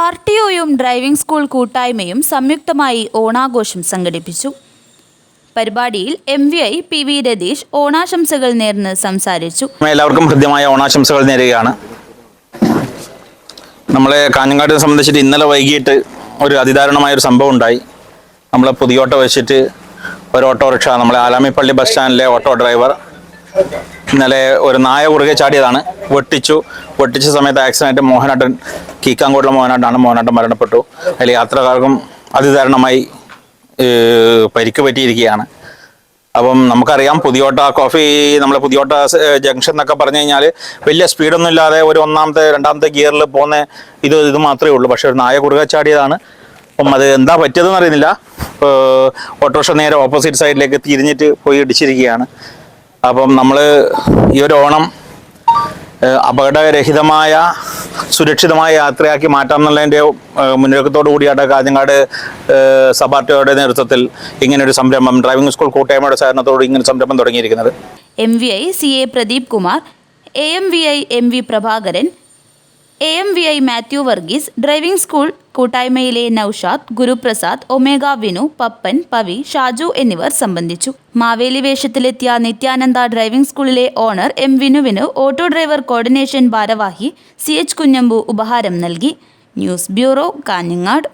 RTOയും driving school കൂട്ടായ്മയും സംയുക്തമായി ഓണാഘോഷം സംഘടിപ്പിച്ചു. പരിപാടിയിൽ MVI PV രതീഷ് ഓണാശംസകൾ നേർന്ന് സംസാരിച്ചു. എല്ലാവർക്കും ഹൃദ്യമായ ഓണാശംസകൾ നേരുകയാണ്. നമ്മളെ കാഞ്ഞങ്ങാടിനെ സംബന്ധിച്ചിട്ട് ഇന്നലെ വൈകിട്ട് ഒരു അതിദാരുണമായൊരു സംഭവം ഉണ്ടായി. നമ്മളെ പുതിയോട്ട വെച്ചിട്ട് ഒരു ഓട്ടോറിക്ഷ, നമ്മളെ ആലാമിപ്പള്ളി ബസ് സ്റ്റാൻഡിലെ ഓട്ടോ ഡ്രൈവർ ഇന്നലെ ഒരു നായ കുറുകെ ചാടിയതാണ്. വെട്ടിച്ച സമയത്ത് ആക്സിഡൻറ്റ് മോഹനാട്ടൻ, കീക്കാങ്കോട്ടിലെ മോഹനാട്ടൻ മരണപ്പെട്ടു. അതിൽ യാത്രക്കാർക്കും അതിദാരുണമായി പരിക്ക് പറ്റിയിരിക്കുകയാണ്. അപ്പം നമുക്കറിയാം, പുതിയോട്ട കോഫി, നമ്മളെ പുതിയോട്ട ജംഗ്ഷൻ എന്നൊക്കെ പറഞ്ഞു കഴിഞ്ഞാൽ വലിയ സ്പീഡൊന്നും ഇല്ലാതെ ഒരു ഒന്നാമത്തെ രണ്ടാമത്തെ ഗിയറിൽ പോകുന്ന ഇത് മാത്രമേ ഉള്ളൂ. പക്ഷെ ഒരു നായ കുറുകെ ചാടിയതാണ്. അപ്പം അത് എന്താ പറ്റിയതെന്ന് അറിയുന്നില്ല. ഓട്ടോറിക്ഷ നേരെ ഓപ്പോസിറ്റ് സൈഡിലേക്ക് തിരിഞ്ഞിട്ട് പോയി ഇടിച്ചിരിക്കുകയാണ്. അപ്പം നമ്മൾ ഈ ഒരു ഓണം അപകടരഹിതമായ സുരക്ഷിതമായ യാത്രയാക്കി മാറ്റാം എന്നുള്ളതിൻ്റെ മുന്നൊരുക്കത്തോടു കൂടിയാണ് കാഞ്ഞങ്ങാട് സബാർട്ടയുടെ നേതൃത്വത്തിൽ ഇങ്ങനൊരു സംരംഭം, ഡ്രൈവിംഗ് സ്കൂൾ കൂട്ടായ്മയുടെ സഹകരണത്തോട് ഇങ്ങനെ സംരംഭം തുടങ്ങിയിരിക്കുന്നത്. MVI CA Pradeep Kumar, AMVI MV Prabhakaran, AMVI Mathew Varghese, driving school കൂട്ടായ്മയിലെ നൌഷാദ്, ഗുരുപ്രസാദ്, ഒമേഗ വിനു, പപ്പൻ, പവി, ഷാജു എന്നിവർ സംബന്ധിച്ചു. മാവേലി വേഷത്തിലെത്തിയ നിത്യാനന്ദ ഡ്രൈവിംഗ് സ്കൂളിലെ ഓണർ M വിനുവിന് ഓട്ടോ ഡ്രൈവർ കോർഡിനേഷൻ ഭാരവാഹി CH കുഞ്ഞമ്പു ഉപഹാരം നൽകി. News bureau, Kanhangad.